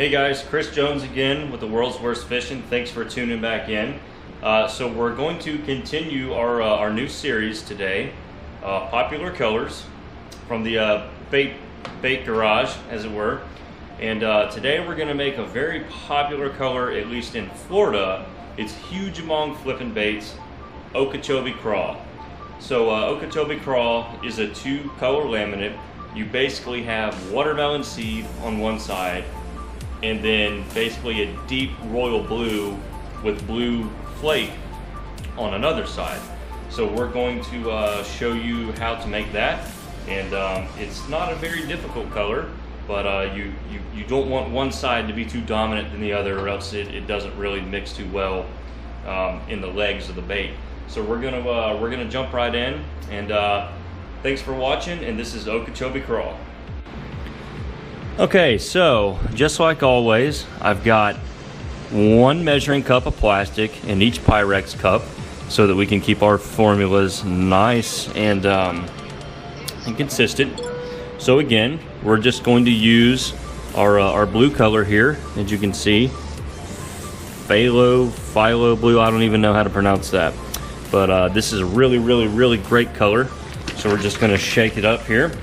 Hey guys, Chris Jones again with the World's Worst Fishing. Thanks for tuning back in. So we're going to continue our new series today, popular colors from the bait garage, as it were. And today we're going to make a very popular color, at least in Florida. It's huge among flipping baits, Okeechobee Craw. So Okeechobee Craw is a 2-color laminate. You basically have watermelon seed on one side, and then basically a deep royal blue with blue flake on another side. So we're going to show you how to make that, and it's not a very difficult color, but you don't want one side to be too dominant than the other, or else it doesn't really mix too well in the legs of the bait. So we're gonna jump right in, and thanks for watching, and this is Okeechobee Craw. Okay, so just like always, I've got 1 measuring cup of plastic in each Pyrex cup so that we can keep our formulas nice and consistent. So again, we're just going to use our blue color here, as you can see, phthalo blue. I don't even know how to pronounce that, but this is a really great color. So we're just going to shake it up here.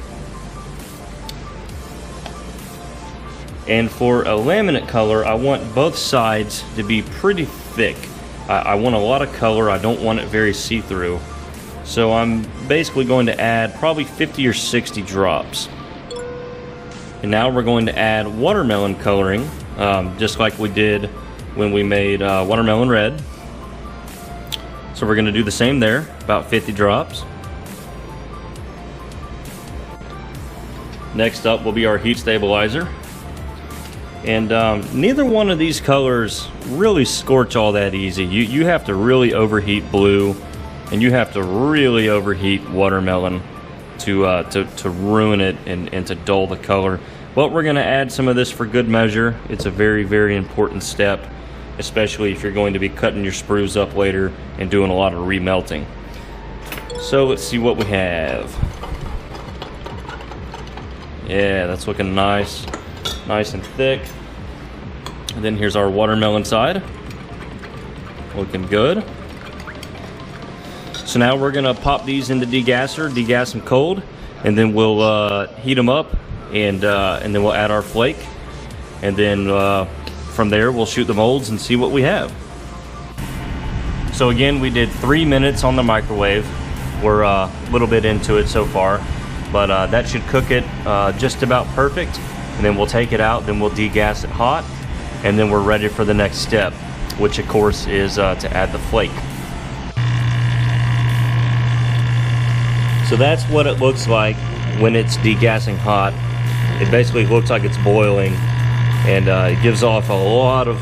And for a laminate color, I want both sides to be pretty thick. I want a lot of color. I don't want it very see-through. So I'm basically going to add probably 50 or 60 drops. And now we're going to add watermelon coloring, just like we did when we made watermelon red. So we're going to do the same there, about 50 drops. Next up will be our heat stabilizer. And neither one of these colors really scorch all that easy. You have to really overheat blue, and you have to really overheat watermelon to ruin it and to dull the color. But we're going to add some of this for good measure. It's a very important step, especially if you're going to be cutting your sprues up later and doing a lot of remelting. So let's see what we have. Yeah, that's looking nice and thick. And then here's our watermelon side, looking good. So now we're gonna pop these into degasser, degas them cold, and then we'll heat them up, and then we'll add our flake, and then from there we'll shoot the molds and see what we have. So again, we did 3 minutes on the microwave. We're a little bit into it so far, but that should cook it just about perfect. And then we'll take it out, then we'll degas it hot, and then we're ready for the next step, which of course is to add the flake. So that's what it looks like when it's degassing hot. It basically looks like it's boiling, and it gives off a lot of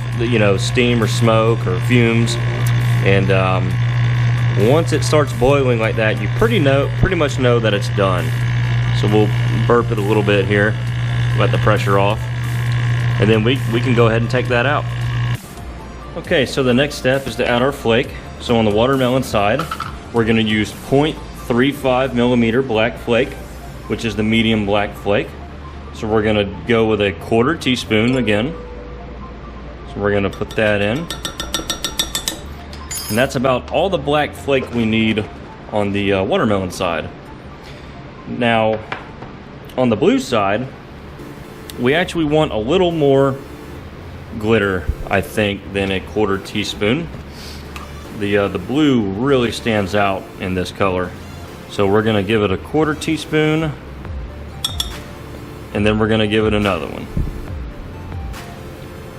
steam or smoke or fumes. And once it starts boiling like that, you pretty much know that it's done. So we'll burp it a little bit here, let the pressure off, and then we can go ahead and take that out. Okay, so the next step is to add our flake. So on the watermelon side, we're going to use 0.35 millimeter black flake, which is the medium black flake. So we're going to go with a 1/4 teaspoon again. So we're going to put that in, and that's about all the black flake we need on the watermelon side. Now on the blue side, we actually want a little more glitter, I think, than a 1/4 teaspoon. The blue really stands out in this color. So we're going to give it a 1/4 teaspoon, and then we're going to give it another one.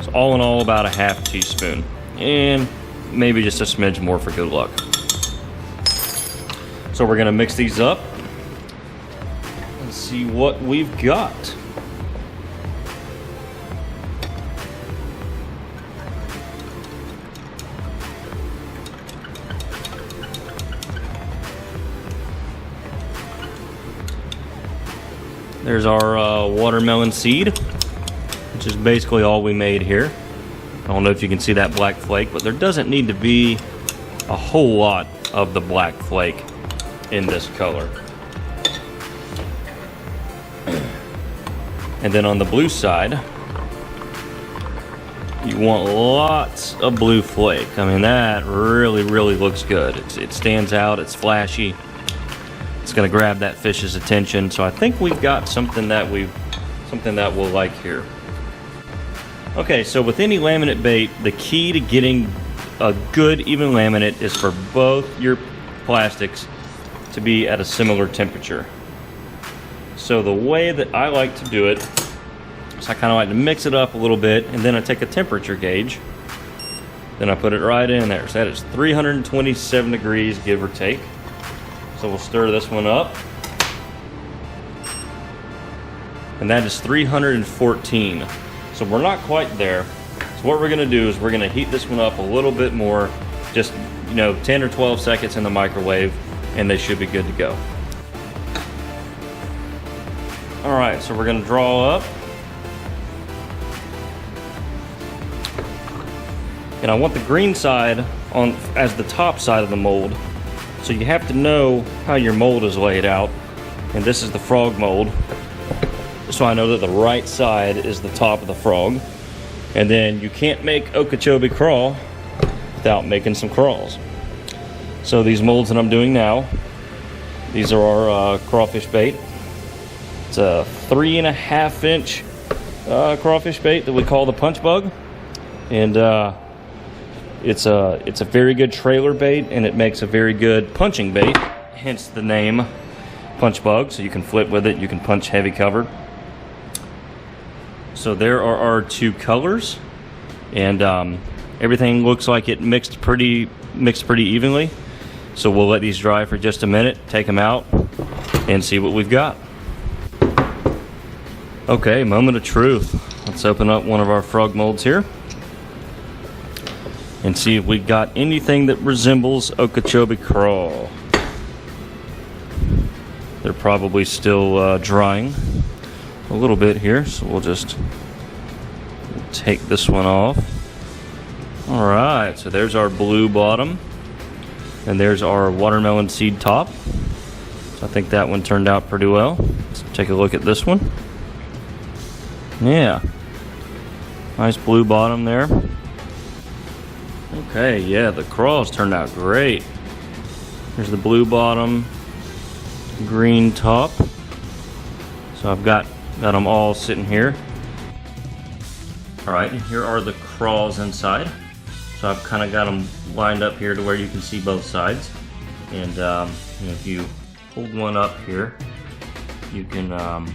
So all in all, about a 1/2 teaspoon, and maybe just a smidge more for good luck. So we're going to mix these up and see what we've got. There's our watermelon seed, which is basically all we made here. I don't know if you can see that black flake, but there doesn't need to be a whole lot of the black flake in this color. And then on the blue side, you want lots of blue flake. I mean, that really looks good. It stands out, it's flashy. It's gonna grab that fish's attention. So I think we've got something that we'll like here. Okay, so with any laminate bait, the key to getting a good even laminate is for both your plastics to be at a similar temperature. So the way that I like to do it is I kind of like to mix it up a little bit, and then I take a temperature gauge, then I put it right in there. So that is 327 degrees, give or take. So we'll stir this one up. And that is 314. So we're not quite there. So what we're gonna do is we're gonna heat this one up a little bit more, just 10 or 12 seconds in the microwave, and they should be good to go. All right, so we're gonna draw up. And I want the green side on as the top side of the mold. So you have to know how your mold is laid out. And this is the frog mold. So I know that the right side is the top of the frog. And then you can't make Okeechobee Craw without making some crawls. So these molds that I'm doing now, these are our crawfish bait. It's a 3.5 inch crawfish bait that we call the punch bug. And it's a very good trailer bait, and it makes a very good punching bait, hence the name punch bug. So you can flip with it, you can punch heavy cover. So there are our two colors, and everything looks like it mixed pretty evenly. So we'll let these dry for just a minute, take them out, and see what we've got. Okay, moment of truth. Let's open up one of our frog molds here and see if we got anything that resembles Okeechobee Craw. They're probably still drying a little bit here, so we'll just take this one off. All right, so there's our blue bottom, and there's our watermelon seed top. So I think that one turned out pretty well. Let's take a look at this one. Yeah, nice blue bottom there. Okay, yeah, the crawls turned out great. There's the blue bottom, green top. So I've got them all sitting here. All right, and here are the crawls inside. So I've kind of got them lined up here to where you can see both sides. And if you hold one up here, you can, and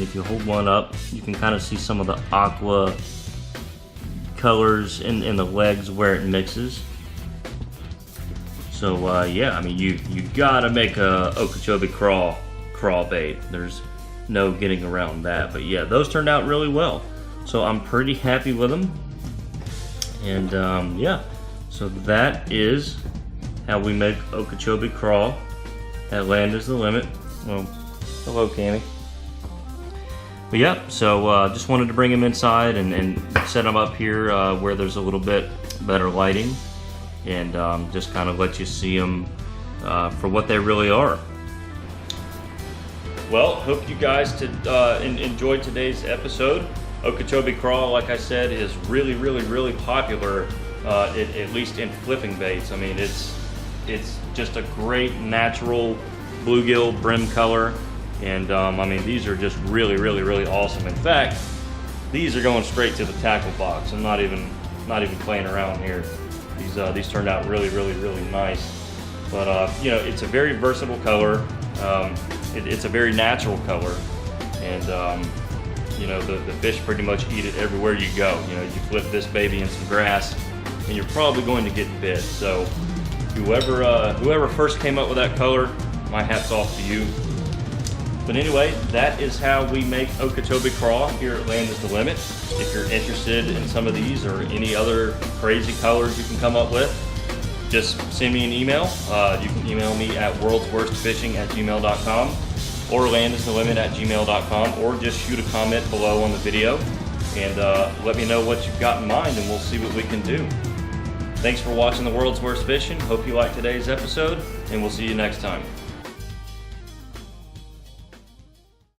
if you hold one up, you can kind of see some of the aqua colors in the legs where it mixes. So yeah, I mean, you gotta make a Okeechobee Craw bait. There's no getting around that. But yeah, those turned out really well. So I'm pretty happy with them. And yeah, so that is how we make Okeechobee Craw at Land is the Limit. Well, hello, Cammy. But yeah, so just wanted to bring them inside and set them up here where there's a little bit better lighting, and just kind of let you see them for what they really are. Well, hope you guys enjoyed today's episode. Okeechobee Craw, like I said, is really popular, at least in flipping baits. I mean, it's just a great natural bluegill brim color. And I mean, these are just really awesome. In fact, these are going straight to the tackle box. I'm not even playing around here. These turned out really nice. But you know, it's a very versatile color. It's a very natural color, and you know, the fish pretty much eat it everywhere you go. You know, you flip this baby in some grass, and you're probably going to get bit. So whoever first came up with that color, my hat's off to you. But anyway, that is how we make Okeechobee Craw here at Land is the Limit. If you're interested in some of these or any other crazy colors you can come up with, just send me an email. You can email me at worldsworstfishing@gmail.com or landisthelimit@gmail.com, or just shoot a comment below on the video and let me know what you've got in mind, and we'll see what we can do. Thanks for watching The World's Worst Fishing. Hope you liked today's episode, and we'll see you next time.